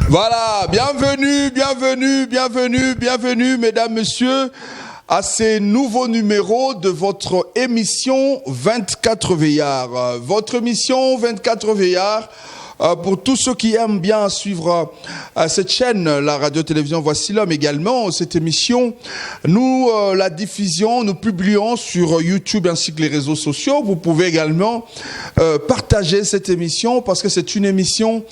Voilà, bienvenue, mesdames, messieurs, à ces nouveaux numéros de votre émission 24 Veillards. Votre émission 24 Veillards, pour tous ceux qui aiment bien suivre cette chaîne, la radio-télévision Voici l'Homme également, cette émission, nous la diffusions, nous publions sur YouTube ainsi que les réseaux sociaux. Vous pouvez également partager cette émission parce que c'est une émission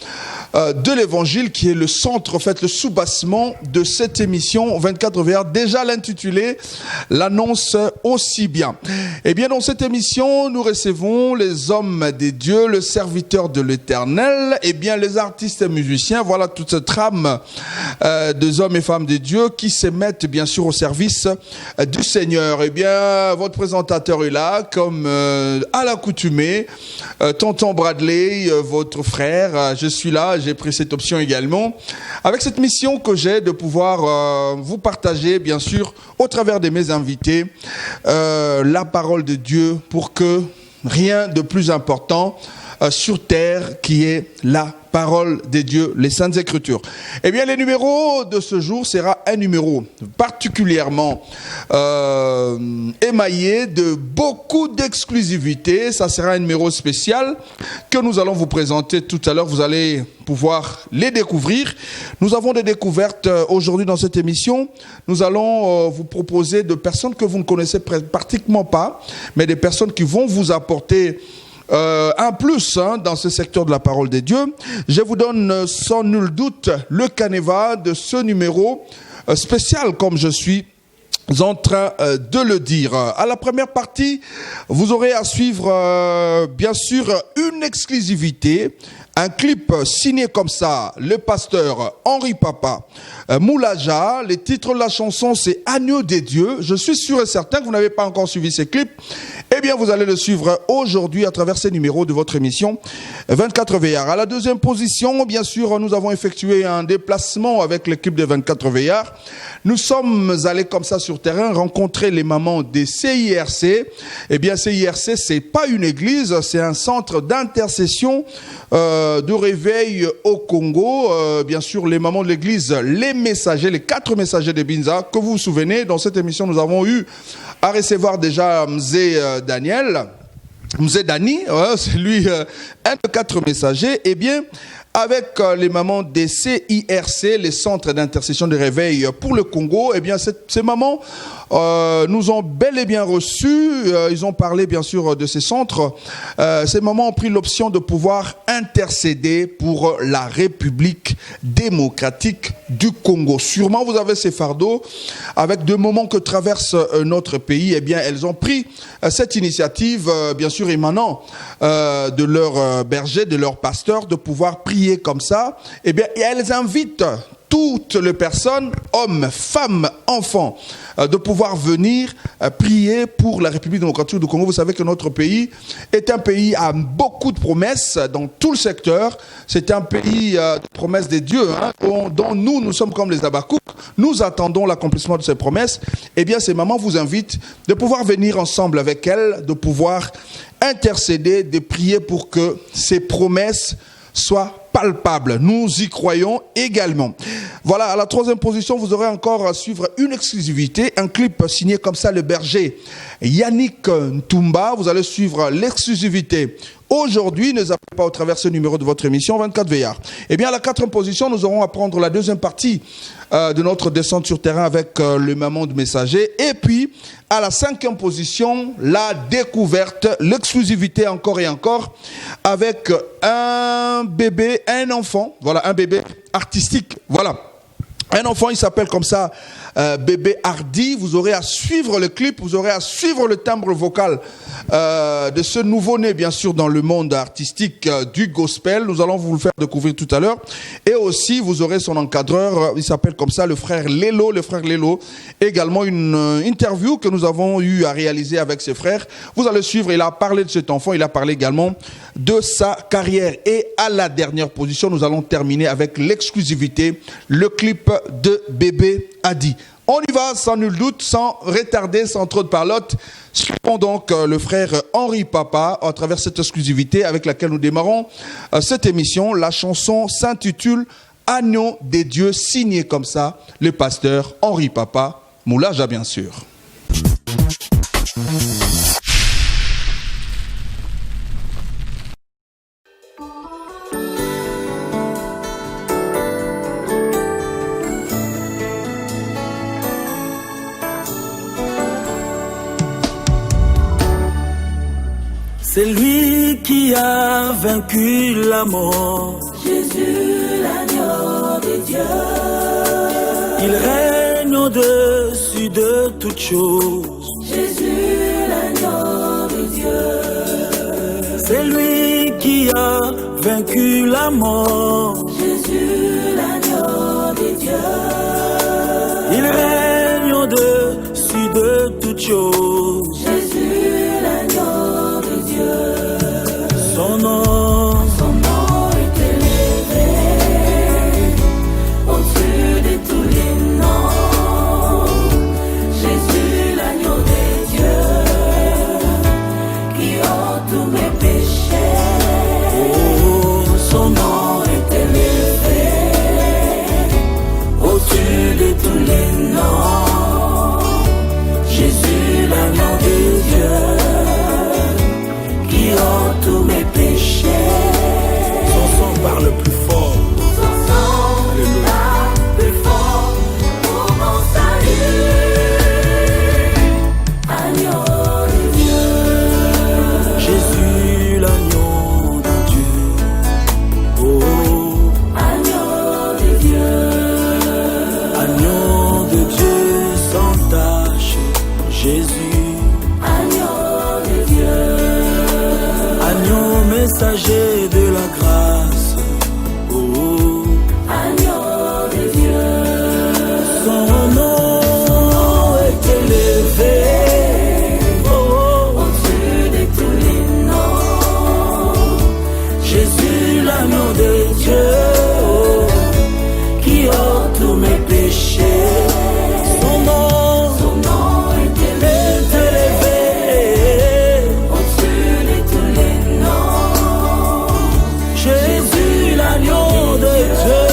de l'évangile qui est le centre, en fait, le soubassement de cette émission 24 Veillards. Déjà l'intitulé l'annonce aussi bien. Eh bien, dans cette émission, nous recevons les hommes des dieux, le serviteur de l'Éternel, eh bien, les artistes et musiciens. Voilà toute cette trame des hommes et femmes des dieux qui se mettent bien sûr au service du Seigneur. Eh bien, votre présentateur est là, comme à l'accoutumée. Tonton Bradley, votre frère, je suis là. J'ai pris cette option également, avec cette mission que j'ai de pouvoir vous partager, bien sûr, au travers de mes invités, la parole de Dieu, pour que rien de plus important sur terre qui est la parole des dieux, les Saintes Écritures. Eh bien, les numéros de ce jour sera un numéro particulièrement émaillé de beaucoup d'exclusivité. Ça sera un numéro spécial que nous allons vous présenter tout à l'heure. Vous allez pouvoir les découvrir. Nous avons des découvertes aujourd'hui dans cette émission. Nous allons vous proposer de personnes que vous ne connaissez pratiquement pas, mais des personnes qui vont vous apporter un plus dans ce secteur de la parole des dieux. Je vous donne sans nul doute le canevas de ce numéro spécial, comme je suis en train de le dire. À la première partie, vous aurez à suivre bien sûr une exclusivité, un clip signé comme ça, le pasteur Henri Papa Moulaja. Les titres de la chanson, c'est Agneau des dieux. Je suis sûr et certain que vous n'avez pas encore suivi ces clips. Eh bien, vous allez le suivre aujourd'hui à travers ces numéros de votre émission 24 Veillards. À la deuxième position, bien sûr, nous avons effectué un déplacement avec l'équipe de 24 Veillards. Nous sommes allés comme ça sur terrain rencontrer les mamans des CIRC. Eh bien, CIRC, c'est pas une église, c'est un centre d'intercession de réveil au Congo. Bien sûr, les mamans de l'église, les messagers, les 4 messagers de Binza, que vous vous souvenez, dans cette émission, nous avons eu à recevoir déjà Mzé Daniel, Mzé Dani, c'est lui un de 4 messagers. Eh bien, avec les mamans des CIRC, les centres d'intercession de réveil pour le Congo, eh bien, ces mamans nous ont bel et bien reçus. Ils ont parlé, bien sûr, de ces centres. Ces mamans ont pris l'option de pouvoir intercéder pour la République démocratique du Congo. Sûrement, vous avez ces fardeaux avec deux moments que traverse notre pays. Eh bien, elles ont pris cette initiative, bien sûr, émanant de leur berger, de leur pasteur, de pouvoir prier comme ça. Eh bien, et elles invitent toutes les personnes, hommes, femmes, enfants, de pouvoir venir prier pour la République démocratique du Congo. Vous savez que notre pays est un pays à beaucoup de promesses dans tout le secteur. C'est un pays de promesses des dieux, dont nous sommes comme les Abakouk. Nous attendons l'accomplissement de ces promesses. Eh bien, ces mamans vous invitent de pouvoir venir ensemble avec elles, de pouvoir intercéder, de prier pour que ces promesses soient palpable. Nous y croyons également. Voilà, à la troisième position, vous aurez encore à suivre une exclusivité, un clip signé comme ça, le berger Yannick Ntumba. Vous allez suivre l'exclusivité. Aujourd'hui, ne zappez pas au travers ce numéro de votre émission 24 Veillards. Eh bien, à la quatrième position, nous aurons à prendre la deuxième partie de notre descente sur terrain avec le maman de messager. Et puis, à la cinquième position, la découverte, l'exclusivité encore et encore, avec un bébé, un enfant, voilà, un bébé artistique, voilà. Un enfant, il s'appelle comme ça Bébé Hardy. Vous aurez à suivre le clip, vous aurez à suivre le timbre vocal de ce nouveau-né, bien sûr, dans le monde artistique du gospel. Nous allons vous le faire découvrir tout à l'heure. Et aussi, vous aurez son encadreur, il s'appelle comme ça le frère Lélo. Le frère Lélo, également une interview que nous avons eu à réaliser avec ses frères. Vous allez suivre, il a parlé de cet enfant, il a parlé également de sa carrière. Et à la dernière position, nous allons terminer avec l'exclusivité, le clip de Bébé Hardy. On y va sans nul doute, sans retarder, sans trop de parlotte. Suivons donc le frère Henri Papa à travers cette exclusivité avec laquelle nous démarrons cette émission. La chanson s'intitule Agneau des dieux, signé comme ça le pasteur Henri Papa, Moulaja bien sûr. C'est lui qui a vaincu la mort. Jésus, l'agneau de Dieu. Il règne au-dessus de toutes choses. Jésus, l'agneau de Dieu. C'est lui qui a vaincu la mort. Jésus, l'agneau de Dieu. Il règne au-dessus de toutes choses. Jésus, l'agneau de Dieu. Son nom est élevé au-dessus de tous les noms. Jésus, l'agneau de Dieu, qui ôte tous mes péchés. oh, son nom Est élevé au-dessus de tous les noms. Jésus, l'agneau de Dieu, qui ôte tous mes péchés. son sang parle plus fort. Son sang parle plus fort pour mon salut. Agneau de Dieu. Jésus, l'agneau de Dieu. Oh, Agneau de Dieu. agneau de Dieu sans tache. Jésus, Agneau de Dieu. agneau messager de la grâce. Oh, Agneau de Dieu. son nom est élevé. Oh, Au-dessus de tous les noms. Jésus, l'agneau de Dieu, Qui ôte tous mes péchés. son nom Son nom est est élevé élevé. au-dessus de tous les noms. Jésus, l'agneau de Dieu,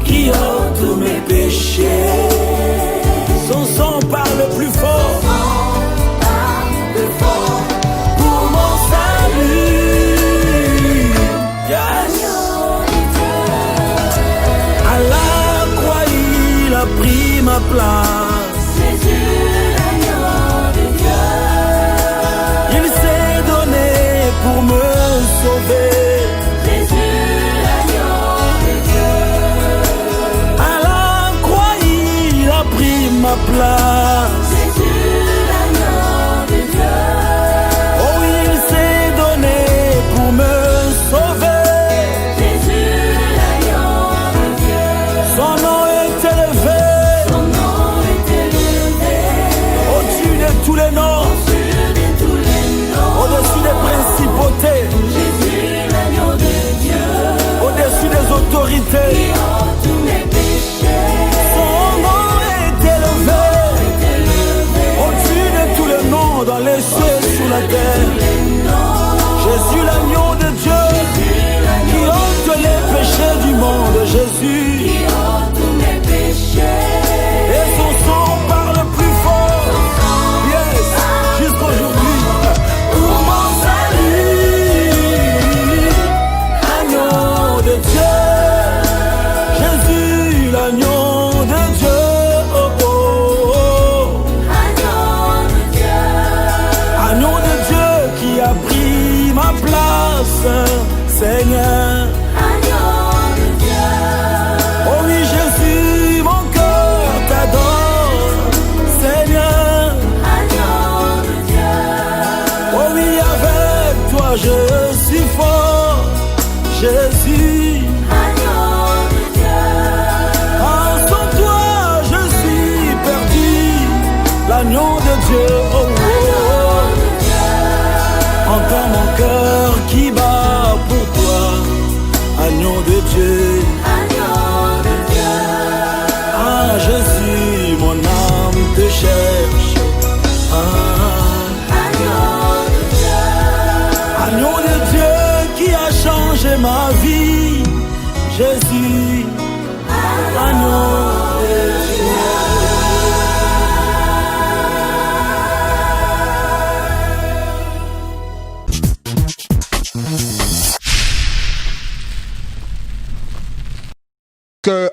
Qui ôte tous mes péchés. son sang parle plus fort. Parle plus fort pour mon salut. Agneau de Dieu. À la croix, il a pris ma place. Jésus, l'agneau de Dieu. Il s'est donné pour me sauver. Jésus, l'agneau de Dieu. À la croix, il a pris ma place. Jésus, l'agneau de Dieu. Oh, il s'est donné pour me sauver. Jésus, l'agneau de Dieu. Son nom est élevé Son nom est élevé au-dessus de tous les noms, au-dessus de tous les noms. au-dessus des principautés, Jésus, l'agneau de Dieu, au-dessus des autorités. qui ôte tous mes péchés. Son nom est élevé Est élevé au-dessus Dieu, oh, oh. Entends mon cœur qui bat pour toi, agneau de Dieu. Ah Jésus, mon âme te cherche. Agneau de Dieu qui a changé ma vie. Jésus, agneau de Dieu.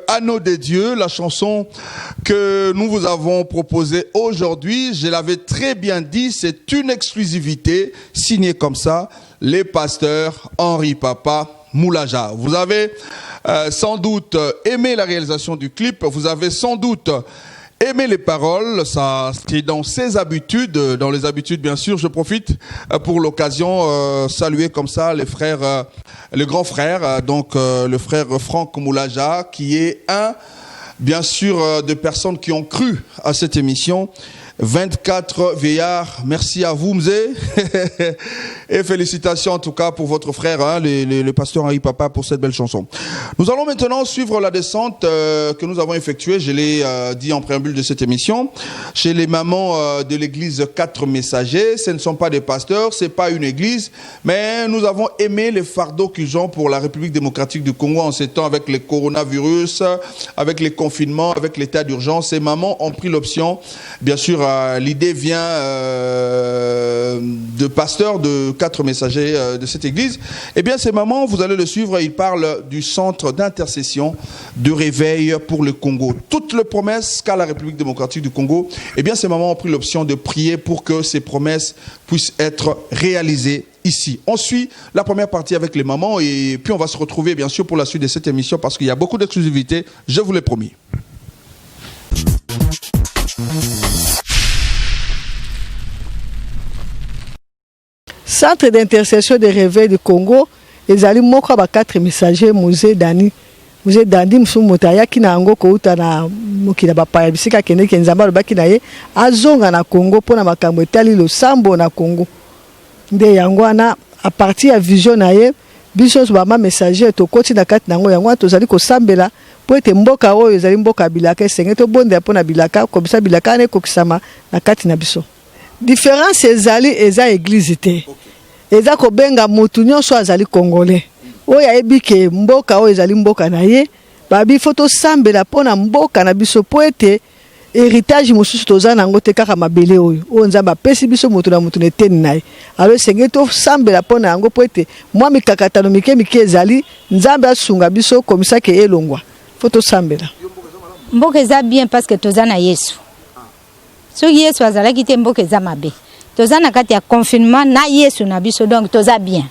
Anneau des dieux, la chanson que nous vous avons proposée aujourd'hui, je l'avais très bien dit, c'est une exclusivité signée comme ça, les pasteurs Henri Papa Moulaja. Vous avez sans doute aimé la réalisation du clip, vous avez sans doute aimé les paroles, ça c'est dans ses habitudes, dans les habitudes bien sûr. Je profite pour l'occasion saluer comme ça les frères, le grand frère, donc le frère Franck Moulaja, qui est un bien sûr de personnes qui ont cru à cette émission. 24 veillards, merci à vous Mzé et félicitations en tout cas pour votre frère, hein, le pasteur Henri Papa, pour cette belle chanson. Nous allons maintenant suivre la descente que nous avons effectuée, je l'ai dit en préambule de cette émission, chez les mamans de l'église 4 messagers. Ce ne sont pas des pasteurs, c'est pas une église, mais nous avons aimé les fardeaux qu'ils ont pour la République démocratique du Congo en ces temps avec les coronavirus, avec les confinements, avec l'état d'urgence. Ces mamans ont pris l'option, bien sûr. L'idée vient de pasteurs de 4 messagers de cette église. Eh bien, ces mamans, vous allez le suivre, ils parlent du centre d'intercession de réveil pour le Congo. Toutes les promesses qu'a la République démocratique du Congo, eh bien, ces mamans ont pris l'option de prier pour que ces promesses puissent être réalisées ici. On suit la première partie avec les mamans et puis on va se retrouver, bien sûr, pour la suite de cette émission parce qu'il y a beaucoup d'exclusivité, je vous l'ai promis. Centre d'intercession de réveil du Congo, les alliés moko ba 4 messagers musée Dani msumota ki na ngo ko uta na mukila ba pa bisika kende kenzamba ba ki na ye azonga na Congo pona makambo etali lo sambo na Congo nde yango na a partir ya vision na ye biso ba ma messager to koti na kati nango yango to zali ko sambela po ete mboka oyo zali mboka bilaka senge to bonde pona bilaka ko bisa bilaka ne ko kisama na kati na biso différence ezali eza église te eza ko benga mutu nyonso azali congolais oyo ayebi ke mboka oyo ezali mboka na ye babi foto sambela pona mboka na biso po ete héritage mosusu toza nango te kaka mabele oyo nzambe apesi biso mutu na mutu neteni na ye alors senge to sambela pona yango po ete mwa mikakatano mike ezali nzambe asunga biso komisa ke elongwa foto sambela mboka eza bien parce que toza na Yesu. Soki Yesu azalaki te mboka eza mabe. Toza na kati ya confinement na Yesu na biso donc toza bien.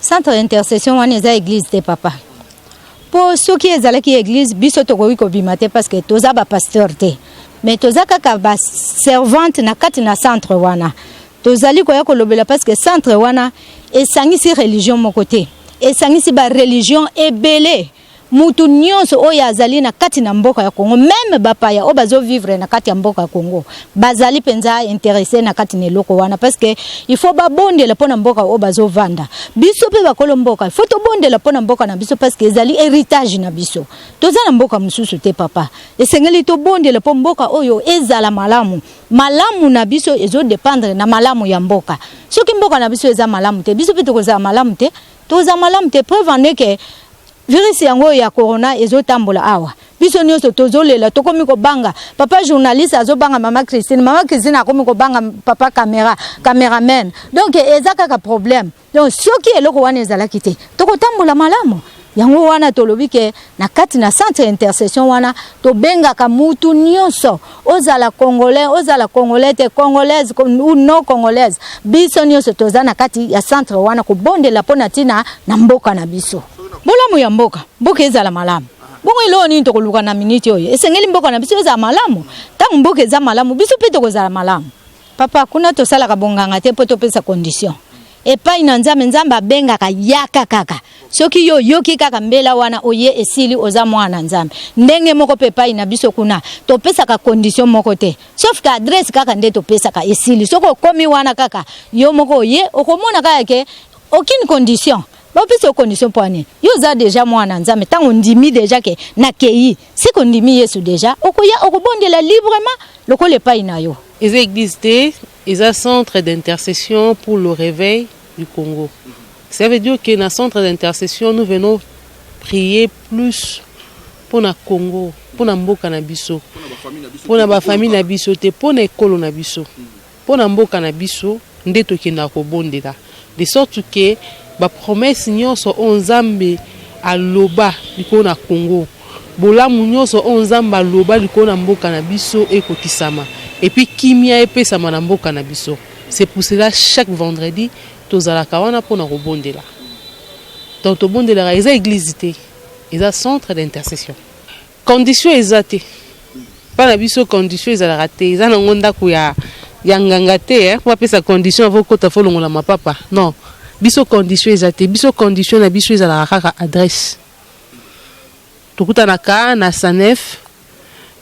Centre d'intercession wana eza église te papa. Po soki ezalaki église biso tokoki kobima te parce que toza ba pasteur te. Mais toza kaka ba servante na kati na centre wana. Tozali koya kolobela parce que centre wana esangisi religion moko te. Esangisi ba religion ebele. Mutu nyonso oyo azali na kati na mboka ya Congo, même bapaya o bazo vivre na kati ya mboka ya Congo bazali penza intéressé na kati neloko wana parce que il faut babondela pona mboka o bazo vanda biso pe bakolo mboka il faut to bondela pona mboka na biso parce que ezali héritage na biso toza na mboka mususu te papa esengeli to bondela po mboka oyo ezala malamu na biso ezo dépendre na malamu ya mboka soki mboka na biso eza malamu te biso pe toza malamu te preuve en est que virus yango ya corona ezotambola awa biso nyonso tozolela tokomi ko banga papa journaliste azobanga mama Christine akomi ko banga papa cameraman donc ezaka ka problème donc soki eloko wana ezalaki te tokotambola malamu yango wana tolobi ke na kati na centre intercession wana to benga ka mutu nyonso ozala congolais te congolaise ou non congolaise biso nyonso toza na kati ya centre wana ko bondela pona tina na mboka na biso bolamu ya mboka ezala malamu bongo ilo ni tokoluka na minute oyo esengeli mboka na biso ezala malamu tangu mboka ezala malamu biso pe tokozala malamu papa kuna tosala ka bonganga te po topesa condition epai na nzambe abengaka yaka kaka soki yo yoki kaka mbela wana oye esili oza mwana nzambe ndenge moko pepa ina biso kuna to pesa ka condition moko te sauf ka adresse kaka nde to pesa ka esili soko komi wana kaka yo moko oye okomona kaka ke aucune condition ba pesa condition poane yo za déjà mwana nzambe tango ndimi déjà ke na kei si ko ndimi Yesu déjà okoya okobondela librement loko le pa ina yo. Les églises ils ont centre d'intercession pour le réveil du Congo. Ça veut dire que dans le centre d'intercession, nous venons prier plus pour le Congo, pour la mboka na biso, pour la famille na biso, pour l'école na biso, pour la mboka na biso, ndeto kenda ko bondela. De sorte que ba promesse nyonso onzambe aloba liko na Congo. Bola nyonso onzambe aloba liko na mboka na biso ekokisama. Et puis kimia epesama na mboka na biso. C'est pour cela chaque vendredi tozala kawana pour na rebondela. Donc to bondela eza église te, eza centre d'intercession. Condition ezate. Pas na biso condition ezala raté, eza na ngonda ku ya nganga te, pour pesa condition avant ko ta folongola ma papa. Non. Biso condition ezate, biso condition na biso ezala kaka adresse. Tokuta na ka na Sanef,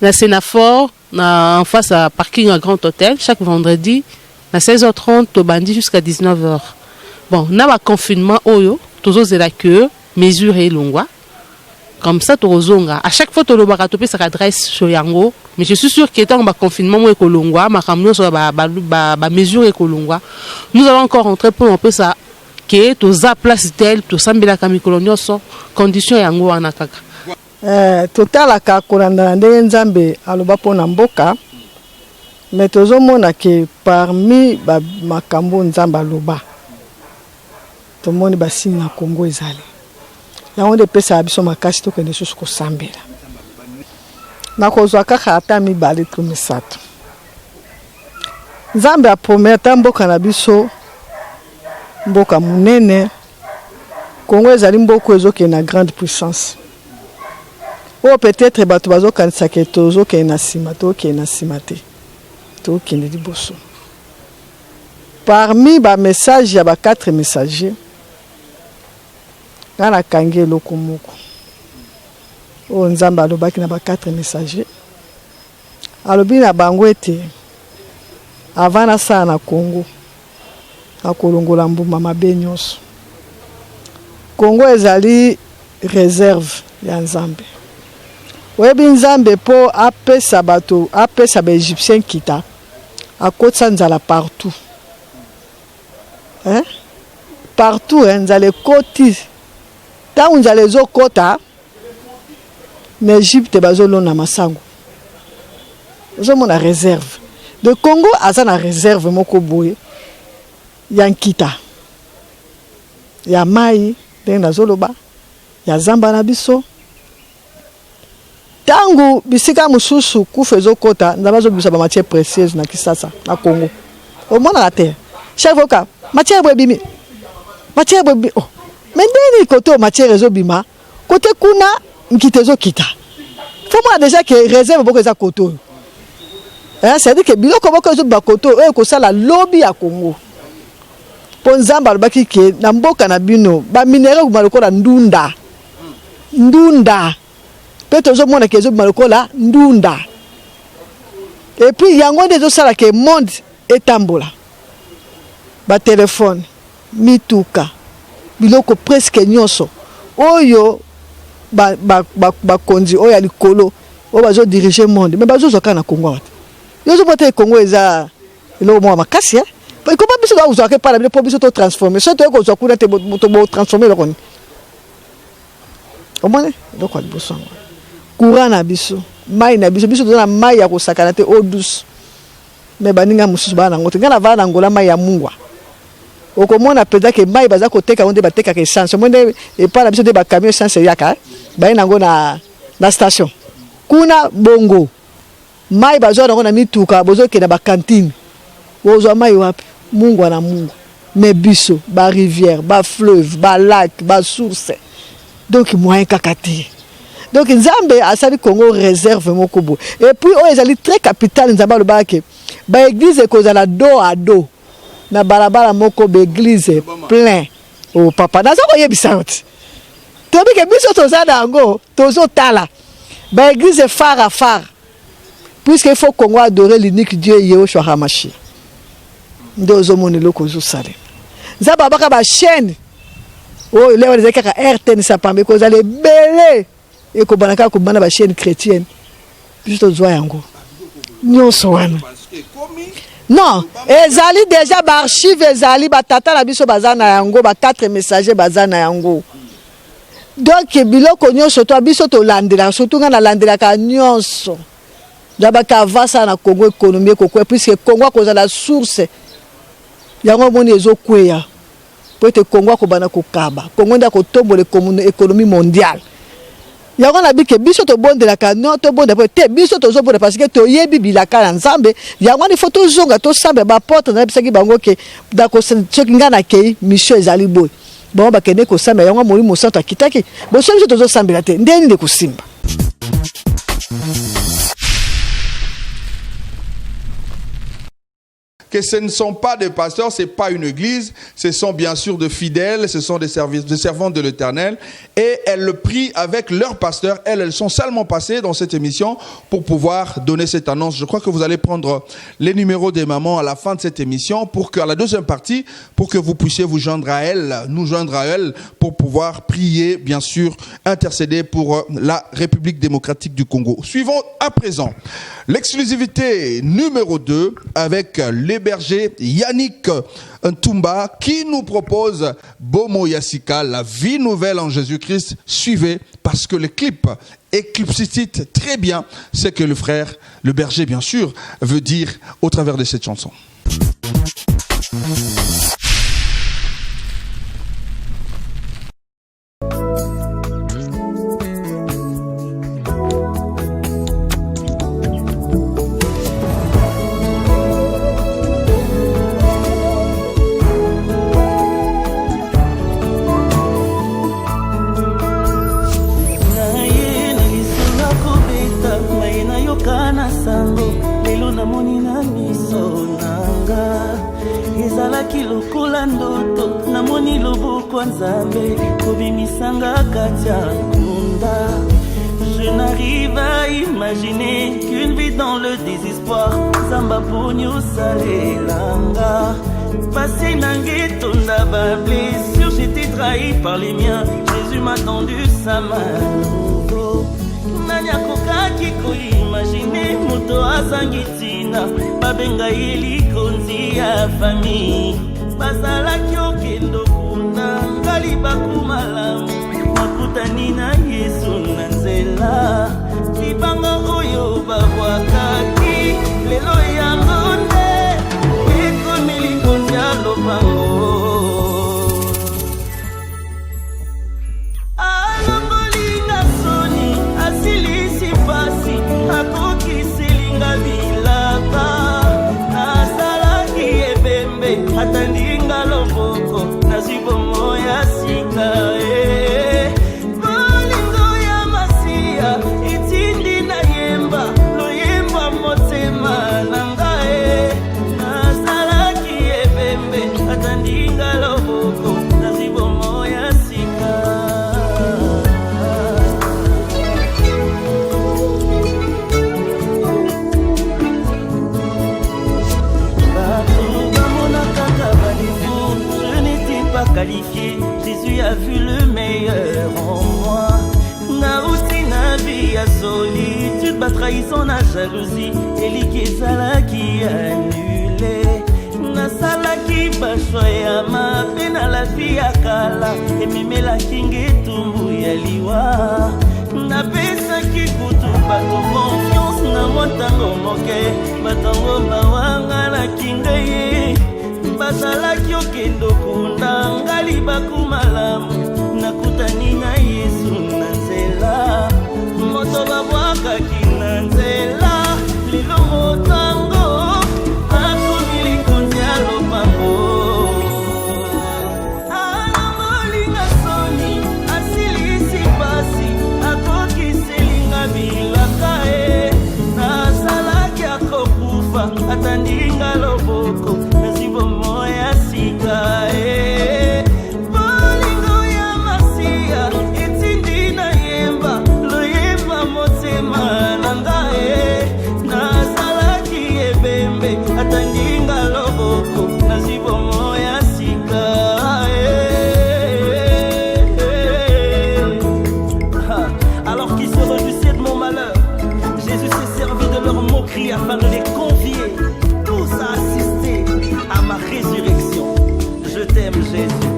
na Sénafor, en face à parking à Grand Hôtel chaque vendredi à 16h30 to bandi jusqu'à 19h. Bon, na ba confinement oyo tozo zela que mesure et longwa. Comme ça tozonga. À chaque fois to lobaka to pesa adresse sur yango, mais je suis sûr que tant ba confinement mo ekolongwa, ma kamio so ba mesure ekolongwa. Nous allons encore rentrer pour un peu ça que to za place tel to sambela kamikolonyo so condition yango wana kaka. Totalaka kolanda ndenge nzambe aloba pona mboka mais tozomona ke parmi ba makambo nzambe aloba tomoni basini na Congo ezali yango nde pesa biso makasi tokende susu kosambela nakozwa kaka ata mibale to misato nzambe aprometa mboka na biso mboka munene Congo ezali mboka ezokende na grande puissance. Oh, peut-être bato bazo kanisa ke tozo ke na sima to ke na simate to ke ndi boso. Parmi ba message ya ba 4 messagers ngana kange lokomoko. Oh nzamba alobaki na ba 4 messagers. Alobi na bango ete avana sa na Congo akolongola mbuma mabe nyonso. Congo ezali réserve ya nzambe. Webi nzambe po apesa bato apesa ba égyptien kita akotsa nzala partout. Hein? Partout nzale koti. Ta nzale zo kota na Égypte bazolo na masango. Zo mona réserve. De Congo aza na réserve moko boye ya nkita. Ya mai ndenge zoloba ya zamba na biso. Tangu bisika mususu kufezo kota ndabazo bisa ba matière précieuse na Kisasa na Congo. Au moins na terre. Chaque fois matière bobimi. Matière bobi. Oh. Mais ndeni koto matière ezobima, côté kuna nkitezo kita. Faut moi déjà que réserve boko za koto. Hein, ça dit que biloko boko ezoba koto e ko sala lobby ya Congo. Ponzamba lobaki ke na mboka na bino ba minéraux malokola ndunda. Ndunda. Peut-être que mona kezo malokola ndunda. Et puis yango ndezo sala ke monde etambola. Ba téléphone, mituka, biloko presque nyonso. Oyo ba konzi oyo ya likolo, oyo bazo diriger monde, mais bazo zoka na Congo. Yozo bote Congo eza elo mo makasi hein. Parce que pas biso da uzoka pa la po biso to transformer. So to ko zo kuna te bo transformer lo kon. Omone do kwa biso. Courant na biso, mai na biso biso na mai ya kosakana te eau douce. Mais baninga mususu bana ngote ngana vana ngola mai ya mungwa. Okomona peza ke mai baza koteka onde bateka ke essence. Monde e pa na biso de ba camion essence yaka. Ba ina ngo na station. Kuna bongo. Mai bazo na ngona mituka bozo ke na ba cantine. Bozo mai wapi? Mungwa na mungwa. Mais biso ba rivière, ba fleuve, ba lac, ba source. Donc moyen kakati. Donc nzambe asali Congo réserve moko bo. Et puis o ezali très capital nzamba lo bake. Ba église kozala dos à dos. Na balabala moko be église plein. Oh papa, nazo ko yebisa oti. tobi ke biso toza nango tozo tala ba église phare à phare puisqu'il faut Congo adorer l'unique Dieu Yeshua HaMashiach ndozo monelo kozo sale za babaka ba chaîne oh leo les kaka RTN ça pambe ko za le belé et ko banaka ko bana ba chaîne chrétienne biso tozo yango nyonso wana non ezali déjà ba archive ezali ba tata la biso bazana yango ba 4 messagers bazana yango donc biloko nyonso to biso to landela surtout ngana landela ka nyonso daba ka vasa na Congo économie ko quoi puisque Congo ko za la source yango moni ezokweya peut-être Congo ko bana ko kaba Congo nda ko tombola économie mondiale yango na bike biso to bondela ka non to bonda peut biso to zo bonda parce que to yebi bilaka na nzambe yango ni photo zonga to sambe ba porte na bisaki bango ke da ko soki ngana ke mission ezali boy bon ba kene ko sambe yango moli mo santo akitaki bo so biso to zo sambe la te ndeni de ko simba. Que ce ne sont pas des pasteurs, ce n'est pas une église, ce sont bien sûr de fidèles, ce sont des servants de l'Éternel. Et elles le prient avec leur pasteur. Elles sont seulement passées dans cette émission pour pouvoir donner cette annonce. Je crois que vous allez prendre les numéros des mamans à la fin de cette émission pour qu'à la deuxième partie, pour que vous puissiez vous joindre à elles, nous joindre à elles, pour pouvoir prier, bien sûr, intercéder pour la République démocratique du Congo. Suivons à présent l'exclusivité numéro 2 avec l'héberger Yannick Ntumba qui nous propose Bomo Yassika, la vie nouvelle en Jésus-Christ. Suivez parce que le clip explicite très bien ce que le frère, le berger bien sûr, veut dire au travers de cette chanson. Je n'arrive à imaginer qu'une vie dans le désespoir. Zamba Pogno Salelanga. Passé Nangetonda, ba blessure, j'étais trahi par les miens. Jésus m'a tendu sa main. Nanyako Kiko imaginer Moto Azangitina. Babenga Yeli Konzi ya famille. Bazala Kyokendo Kuna. Ngaliba Kumalamu. Makutani na Yesu nanzela Libanga oyo babwakaki Lelo yango nde Ekomi kondia lobango Alambolinga soni Asilisi pasi Akokiselinga bilaka Asalaki ebembe Atandinga loboko Nazibomo ya sika qualifié, Jésus a vu le meilleur en moi. Naouti Nabi a solitude, ba trahison na jalousie, Elikizala qui annulé. Nasala qui bachoya ma peine à la vie à kala, et mime la kinge tumbu ya liwa. Na pesa ki kutu bato confiance na motango moke, batango bawanga la kinge ye. Basalaki okendo kunda ngali bakumalamu nakutani na Yesu na nzela moto babwakaki na nzela lelo motango akomili kondia lopango alamolinga soni asilisi pasi akokiselinga bilaka nasalaki akokufa atandinga loboko Bolingo ya masia, eti les convier tous à assister à ma résurrection. Je t'aime Jésus.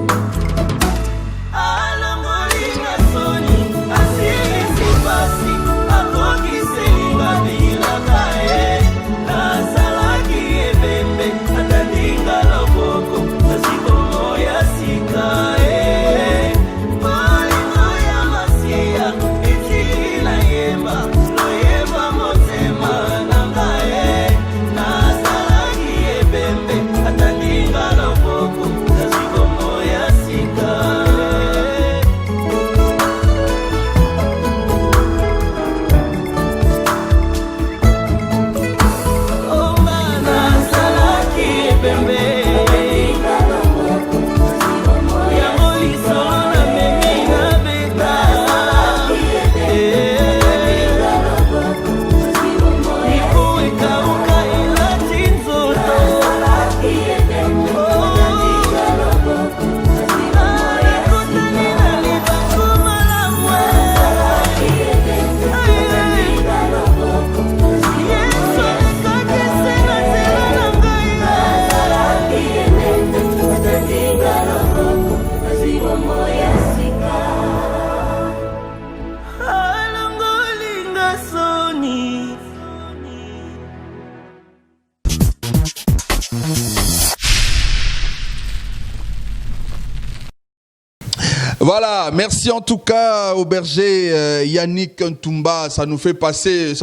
Voilà, merci en tout cas au berger Yannick Ntumba, ça nous fait penser,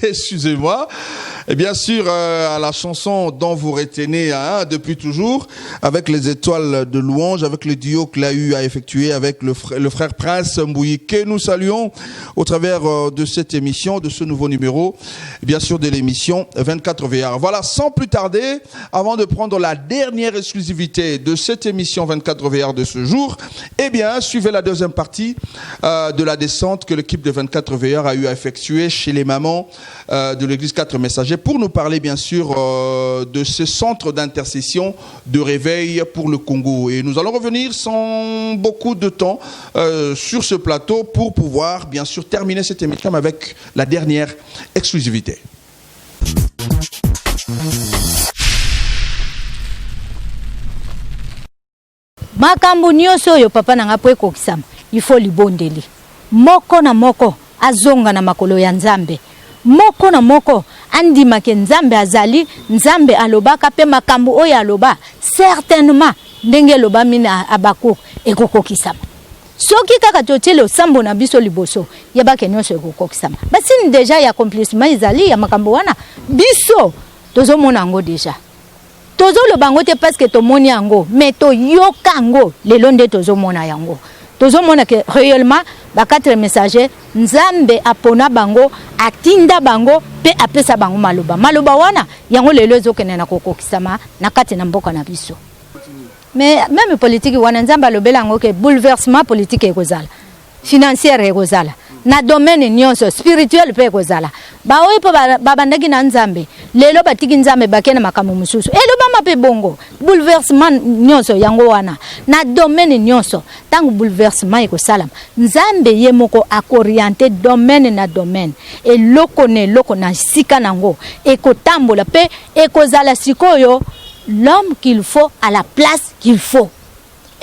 excusez-moi, et bien sûr à la chanson dont vous retenez depuis toujours, avec les étoiles de louange, avec le duo que l'AU a effectué avec le frère Prince Mbouyi, que nous saluons au travers de cette émission, de ce nouveau numéro, bien sûr de l'émission 24 VR. Voilà, sans plus tarder, avant de prendre la dernière exclusivité de cette émission 24 VR de ce jour, eh bien, suivez la deuxième partie de la descente que l'équipe de 24 VR a eu à effectuer chez les mamans de l'église 4 Messagers pour nous parler bien sûr de ce centre d'intercession de réveil pour le Congo. Et nous allons revenir sans beaucoup de temps sur ce plateau pour pouvoir bien sûr terminer cette émission avec la dernière exclusivité. Makambo nyonso oyo papa nanga po ekokisama ifo libondeli moko na moko azonga na makolo ya Nzambe moko na moko andima ke Nzambe azali Nzambe alobaka pe makambo oyo aloba certainement ndenge loba mina Abakuk ekokokisama soki kaka totile osambo na biso liboso yebake nyonso ekokokisama basi deja ya accomplissement izali ya makambo wana biso tozomona ngo deja tozo le bango te parce que to moni yango mais to yokango le londe tozo mona yango tozo mona que réellement ba 4 messagers Nzambe apona bango atinda bango pe apesa bango maloba wana yango lelo ezokene na kokokisama na kati na mboka na biso mais même politique wana Nzambe alobela ngo ke bouleversement politique ekozala financière ekozala na domaine nyonso spirituel pe ekozala ba oyo po babandaki na Nzambe lelo batiki Nzambe bakena makambo mususu elo bama pe bongo bouleversement nyonso yango wana na domaine nyonso tangu bouleversement ekosala Nzambe ye moko akorienter domaine na domaine et loko na sika nango ekotambola pe ekozala sikoyo l'homme qu'il faut à la place qu'il faut.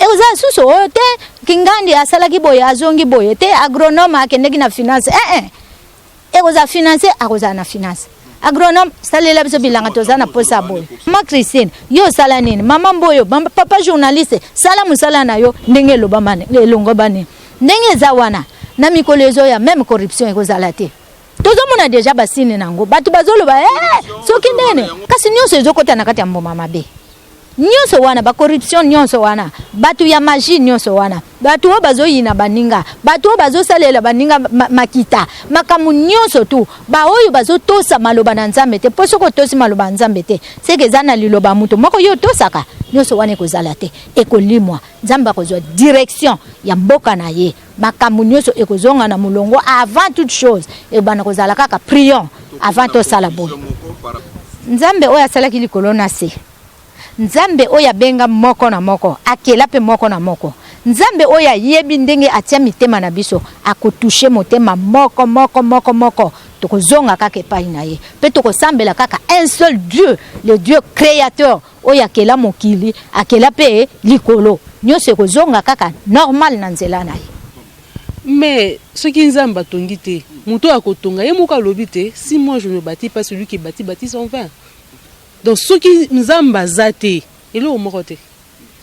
Et aux asuso te kingandi asalaki boye azongi boye te agronome akendeki na finance et aux financer akoza na finance agronome salela biso bilanga tozana posa boye ma Christine yo sala nini mama mboyo papa journaliste sala musala na yo ndenge loba mane elongo bane ndenge za wana na mikolezo ya même corruption ekozala te tozomona deja basine nango batu bazoloba soki nene kasi nyonso ezokota na kati ya mboma mabe nyonso wana ba corruption nyonso wana batu ya magie nyonso wana batu bazoyina baninga batu bazosalela baninga makita makamu nyonso tu ba oyo bazotosa maloba na Nzambe te poso ko tosi maloba Nzambe te seke zana liloba mutu moko yo tosaka nyonso wana ekozala te ekolimwa Nzambe akozwa direction ya mboka na ye makamu nyonso ekozonga na mulongo avant toute chose e bana kozala kaka prions avant to sala bo Nzambe oyo asalaki likolo na se Nzambe oya benga moko na moko akela pe moko na moko Nzambe oya yebi ndenge atia mitema na biso akotoucher motema moko tokozonga kaka epai na ye mpe tokosambela kaka un seul Dieu, le Dieu créateur oyo akela mokili akela mpe likolo nyonso ekozonga kaka normal na nzela na ye. Mais ce qui nous a battu, Mouto a kotonga, et mouka lobité, si moi je ne bâtis pas, celui qui bâtit son vin. Donc ce qui nous a bazaté, et là au moroté.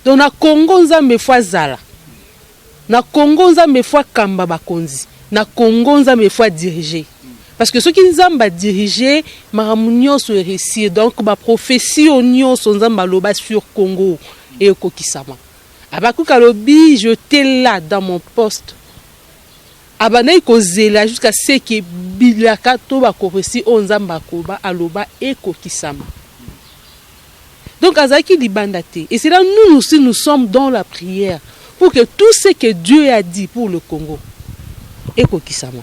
Donc na Congo nous a me fois zala, na Congo nous a me fois kamba bakonzi, na Congo nous a me fois dirigé. Parce que ce qui nous a dirigé, maramunion se récit, donc ma prophétie union son zambaloba sur Congo et Kokisama. Abakou kalobi, j'étais là dans mon poste. Abanai kozela jusqu'à ce que bilaka to ba koresi onzamba koba aloba ekokisama. Donc azaki libandate et c'est là nous aussi nous sommes dans la prière pour que tout ce que Dieu a dit pour le Congo ekokisama.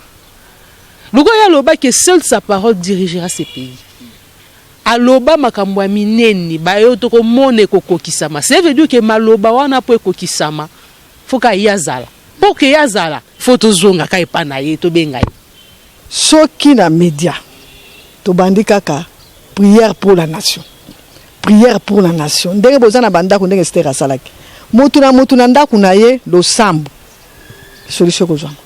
Logo ya loba que seule sa parole dirigera ces pays. Aloba makambo mineni bayo to ko mone kokokisama. Ça veut dire que maloba wana po ekokisama faut ka yazala. Pour que yazala faut tozonga ka epana ye to benga ye. Soki na média to bandi kaka prière pour la nation. Prière pour la nation. Ndenge bozana banda ko ndenge stera salaki. Mutu na ndaku na ye lo sambu. Solution ko zwana.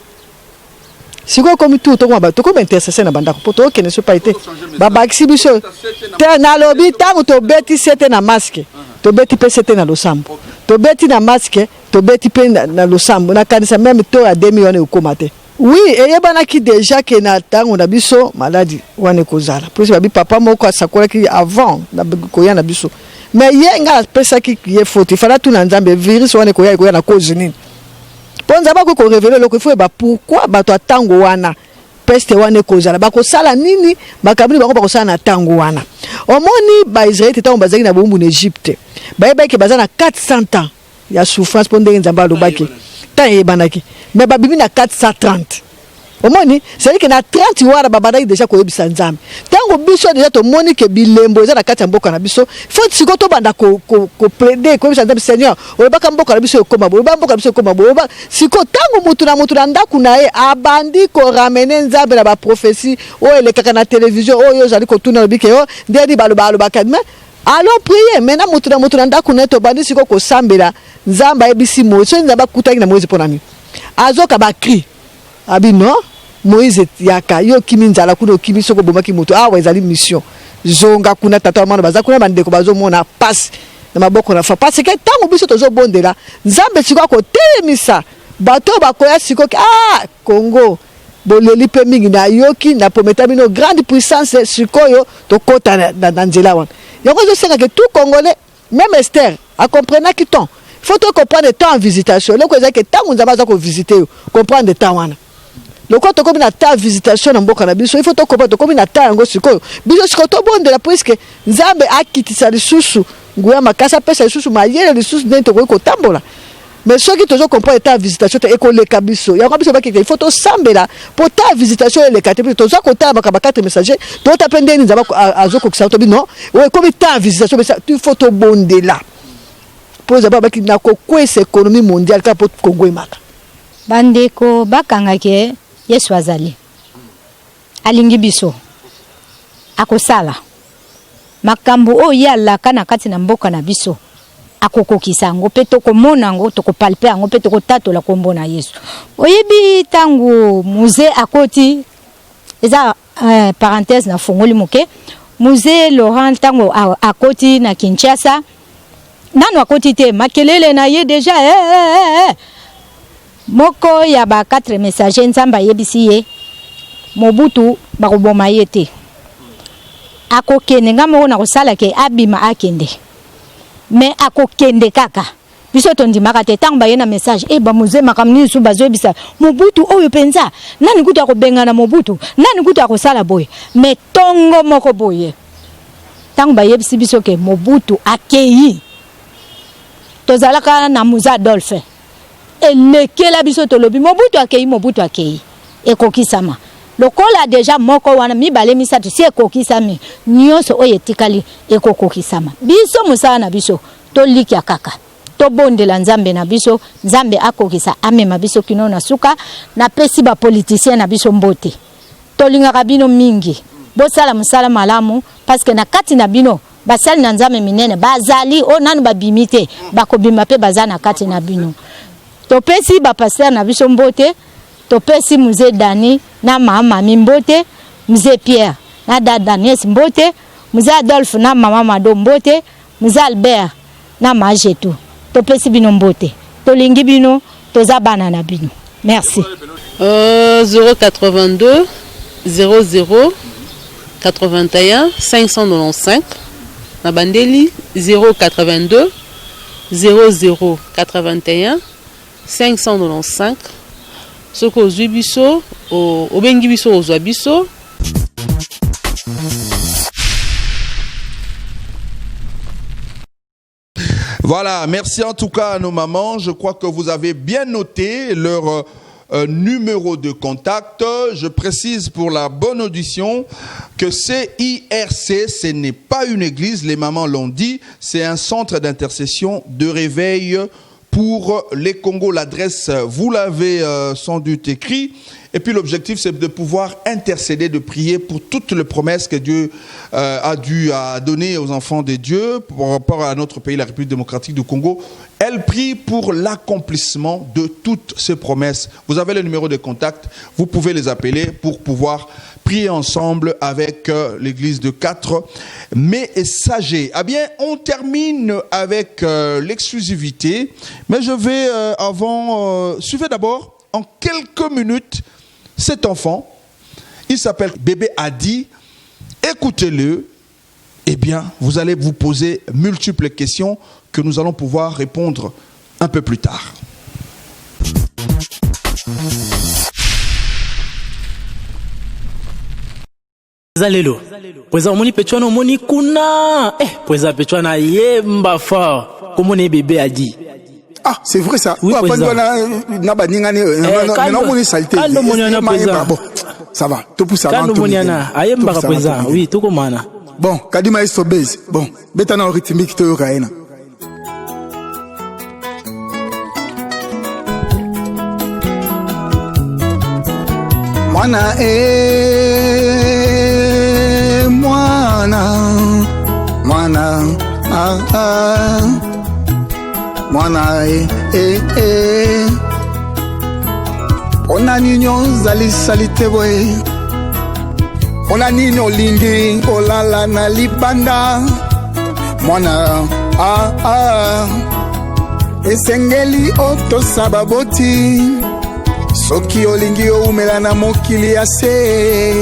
Siko comme tout to ba to ko intercesser na banda ko poto ke ne so pas été. Baba exhibition. Te na lobi tango to beti sete na masque. To beti pe sete na lo sambu. To beti na masque, to beti pe na lo sambu. Na kanisa même to a 2 millions ukomate. Oui, et yebana ki déjà que na tango na biso maladie wane kozala. Pour ça papa moko asakola ki avant na koya na biso. Mais yenga pesa ki ye faute. Il fallait tout na nzambe virus wane koya na cause nini. Ponza ba ko révéler le ko faut ba pourquoi ba to tango wana peste wane kozala ba ko sala nini makabini ba ko sala na tango wana. Omoni ba Israël tango bazaki na bombu na Égypte. Ba yeba ke bazana 400 ans ya souffrance pour ndenge nzamba lobaki. Tant yebanaki. Mais ba bibi na 430. Omoni c'est que na 30 wara babana déjà ko yebisa nzambe. Tango biso déjà to moni ke bilembo za na kati ya mboka na biso. Faut sikoto banda ko plaider ko yebisa nzambe Seigneur. Oyebaka mboka na biso ekoma bo. Oyebaka mboka na biso ekoma bo. Siko tango mutu na ndaku na ye abandi ko ramener nzambe na ba prophétie o elekaka na télévision o yo zali ko tuna lobike yo ndedi balo bakadme. Allons prier. Maintenant mutu na ndaku na to bandi siko ko sambela nzamba ebisi mo. So nzamba kutaki na Moïse ponami. Azoka ba cri. Abi non Moïse yaka yo kimi nzala kuno kimi soko bomaki moto awa ezali mission zonga kuna tata mwana baza kuna bandeko bazo mona passe na maboko na fa parce que tango biso tozo bondela nzambe siko ko telemisa bato bakoya siko Congo boleli pe mingi na yoki na pometa bino grande puissance sikoyo to kota na nzela wana yoko zo senga que tout congolais même Esther a comprendre qui ton faut to comprendre temps en visitation le ko ezaki tango nzamba za ko visiter comprendre temps wana. Le quoi to comme na ta visitation na mboka na biso il faut to comprendre comme na ta ngo sikoyo biso siko to bondela puisque nzambe akitisa lisusu nguya makasa pesa lisusu mayele lisusu ndento ko tambola mais ceux qui toujours comprendre ta visitation te ekoleka biso ya kwa biso bakike il faut to sambela pour ta visitation le kate to za ko ta makaba 4 messager to ta pende nzamba azoko kisa to bi non ouais comme ta visitation mais il faut to bondela pour za baki na ko kwese économie mondiale ka pour Congo emaka bandeko bakanga ke Yesu azali alingi biso akosala makambo oyo alaka na kati na mboka na biso akokokisa ngo pe tokomona ngo tokopalpe ngo pe tokotatola kombo na Yesu oyebi tangu musée akoti eza parenthèse na fongoli moke musée Laurent tangu akoti na Kinshasa nanu akoti te makelele na ye déjà moko ya ba 4 messagers nzamba yebisi ye Mobutu bakoboma ye te akokende ngamo na kosala ke abima akende mais akokende kaka biso tondimaka te tango ba ye na message ba muze makamni su bazobisa Mobutu oyo penza nani kutu akobenga na Mobutu nani kutu akosala boye mais tongo moko boye tango ba yebisi biso ke Mobutu akei tozalaka na muza Adolphe elekela biso tolobi Mobutu akei ekokisama lokola deja moko wana mibale misatu si ekokisami nyonso oyo etikali ekokokisama biso musala na biso tolikia kaka tobondela nzambe na biso nzambe akokisa amema biso kino na suka na pesi ba politicien na biso mbote tolingaka bino mingi bosala musala malamu parce que na kati na bino basali na nzambe minene bazali o nanu babimi te bakobima pe baza na kati na bino topesi bapaster na biso mbote topesi mzee Dani na mama mbote mzee Pierre na dada Nies mbote mzee Adolphe na mama Mado mbote mzee Albert na majetu topesi bino mbote tolingi bino toza bana na bino merci 082 00 81 595 na bandeli 082 00 81 595 soko ozwi biso obengi biso ozwa biso. Voilà, merci en tout cas à nos mamans. Je crois que vous avez bien noté leur numéro de contact. Je précise pour la bonne audition que CIRC, ce n'est pas une église, les mamans l'ont dit, c'est un centre d'intercession de réveil pour les Congos. L'adresse, vous l'avez sans doute écrit. Et puis l'objectif, c'est de pouvoir intercéder, de prier pour toutes les promesses que Dieu a donner aux enfants de Dieu par rapport à notre pays, la République démocratique du Congo. Elle prie pour l'accomplissement de toutes ces promesses. Vous avez le numéro de contact, vous pouvez les appeler pour pouvoir prier ensemble avec l'église de 4 messagers. Ah bien, on termine avec l'exclusivité, mais je vais suivez d'abord en quelques minutes cet enfant. Il s'appelle Bébé Adi. Écoutez-le. Eh bien, vous allez vous poser multiples questions que nous allons pouvoir répondre un peu plus tard. Zalelo poza omoni pechwana omoni kuna poza pechwana yemba fort comme on est Bébé Adi. Ah, c'est vrai ça. Oui, bon, ça va. Tout pour ça. Oui, tout comme ça. Bon, Kadima est base. Bon, bêta na rythmique to raina. Mwana ona ninyo zali salite boy ona ninyo lingi olala na libanda mwana esengeli oto sababoti soki olingi oumela na mokili ya se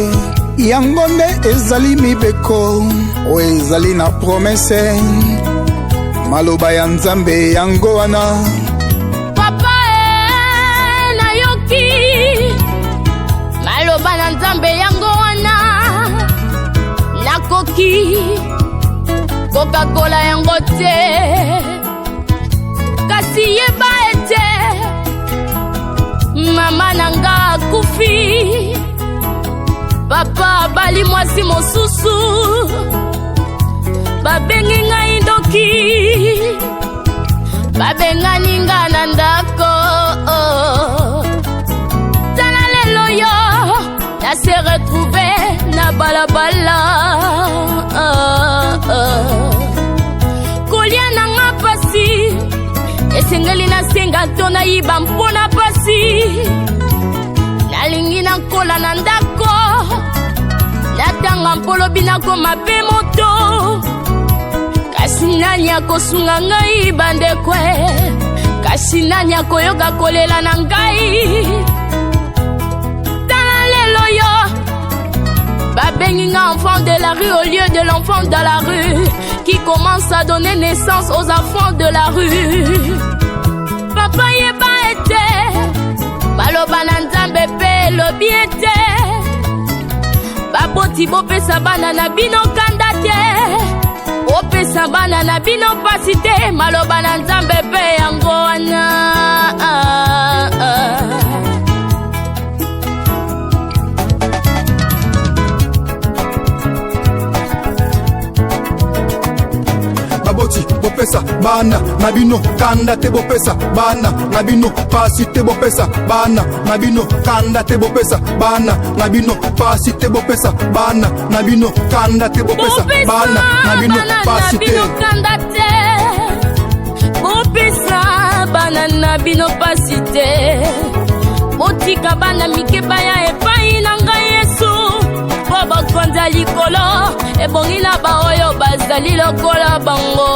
yango nde ezali mibeko o ezali na promese maloba ya nzambe yango wana papa nayoki maloba na nzambe yango wana nakoki kokakola yango te kasi yeba ete mama nanga akufi papa bali mwasi mosusu babengi ngai ndoki babengani nga na ndako tala lelo yo na se retrouve na balabala kolia nanga pasi esengeli nasenga to nayiba mpona pasi nalingi nakola na ndako natanga mpolobi nakoma pe moto kasi nani akosunga ngai bandekwe kasi nani akoyoka kolela na ngai tala lelo yo babengi nga enfant de la rue au lieu de l'enfant de la rue qui commence à donner naissance aux enfants de la rue papa yeba ete baloba na nzambe pe lobi ete baboti bopesa bana na bino kanda te opesa bana na bino pasi te maloba na nzambe pe yango wana baboti bopesa bana nabino kanda te bopesa bana nabino pasi te bopesa bana nabino kanda te bopesa bana nabino pasi te bopesa bana nabino kanda te bopesa bana nabino pasi te bopesa bana nabino pasi te botika bana mikeba ya epai na ngai Yesu po bakonza likolo ebongi na baoyo bazali lokola bango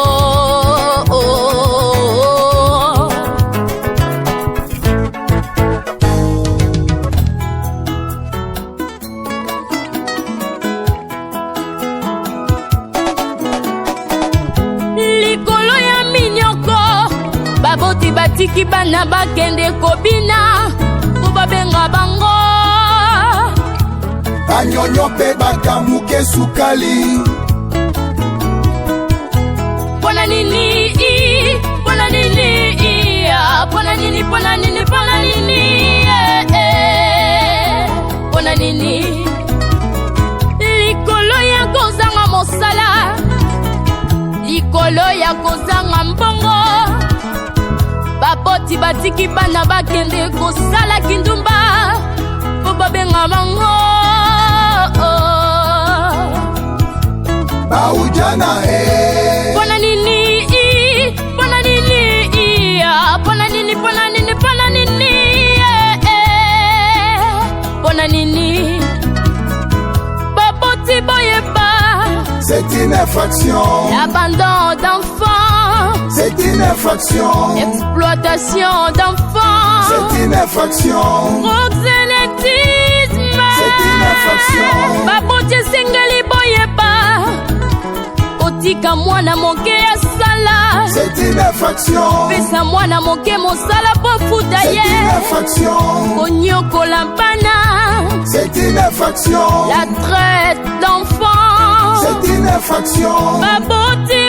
likolo ya minyoko baboti batiki bana bakende kobina po babenga bango banyonyo pe bakamuke sukali pona nini pona nini pona nini pona nini pona nini pona nini likolo ya kozanga mosala likolo ya kozanga mbongo baboti batiki bana bakende kosala kindumba po babenga bango baujana pona nini pona nini pona nini pona nini pona nini pona nini baboti boyeba c'est une infraction l'abandon d'enfants c'est une infraction exploitation d'enfants c'est une infraction proxénétisme c'est une infraction baboti singeli boyeba kotika mwana moke ya sala c'est une infraction pesa mwana moke mosala po futa c'est ye une infraction konyokola mpana c'est une infraction la traite d'enfants c'est une infraction baboti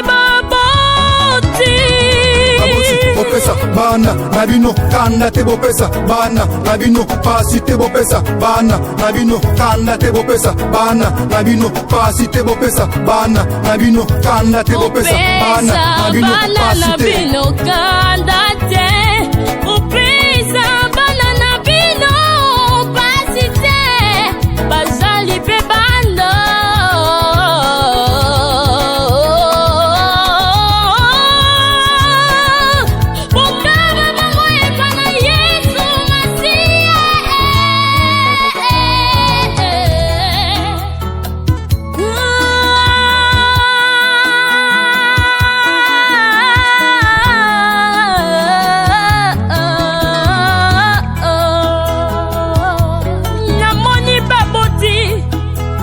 bopesa bana nabino kanda te bopesa bana nabino pasi te bopesa bana nabino kanda te bopesa bana nabino pasi te bopesa bana nabino kanda te bopesa bana nabino pasi te kanda te bopesa bana nabino pasi te bazali pe bando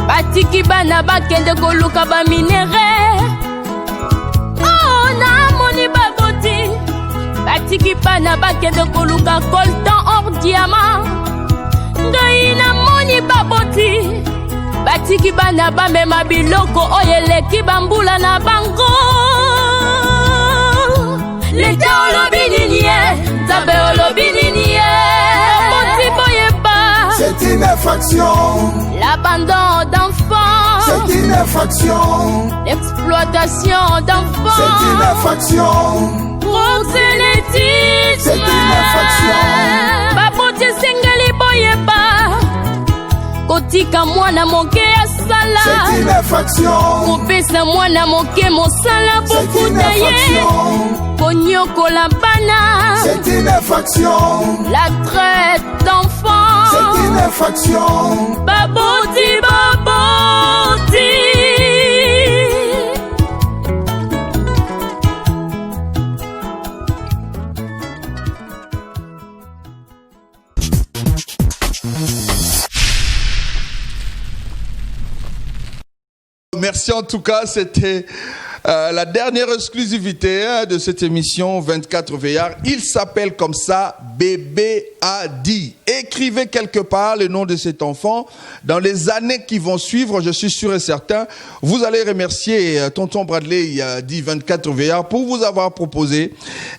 batiki bana bakende koluka baminere oh namoni baboti batiki bana bakende koluka coltan or diamant ngai namoni baboti batiki bana bamema biloko oyo eleki bambula na bango leta olobi nini ye nzambe olobi nini ye baboti boyeba c'est une infraction l'abandon d'enfants c'est une infraction l'exploitation d'enfants c'est une infraction proxénétisme c'est une infraction baboti singeli boyeba kotika mwana moke ya sala c'est une infraction kopesa mwana moke mosala pofuta ye konyokola mpana c'est une infraction la traite d'enfants c'est une infraction baboti baboti Merci en tout cas, c'était la dernière exclusivité de cette émission 24 Veillard. Il s'appelle comme ça Bébé Adi. Écrivez quelque part le nom de cet enfant. Dans les années qui vont suivre, je suis sûr et certain, vous allez remercier tonton Bradley dit 24 Veillard pour vous avoir proposé,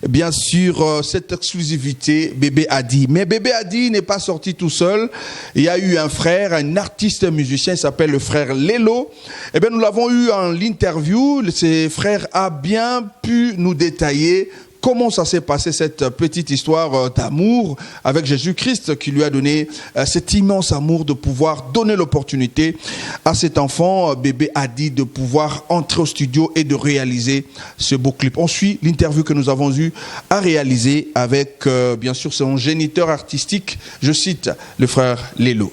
bien sûr, cette exclusivité Bébé Adi. Mais Bébé Adi n'est pas sorti tout seul. Il y a eu un frère, un artiste musicien, il s'appelle le frère Lelo. Eh bien, nous l'avons eu en l'interview. Ce frère a bien pu nous détailler comment ça s'est passé, cette petite histoire d'amour avec Jésus-Christ qui lui a donné cet immense amour de pouvoir donner l'opportunité à cet enfant, Bébé Adi, de pouvoir entrer au studio et de réaliser ce beau clip. On suit l'interview que nous avons eu à réaliser avec, bien sûr, son géniteur artistique, je cite, le frère Lelo.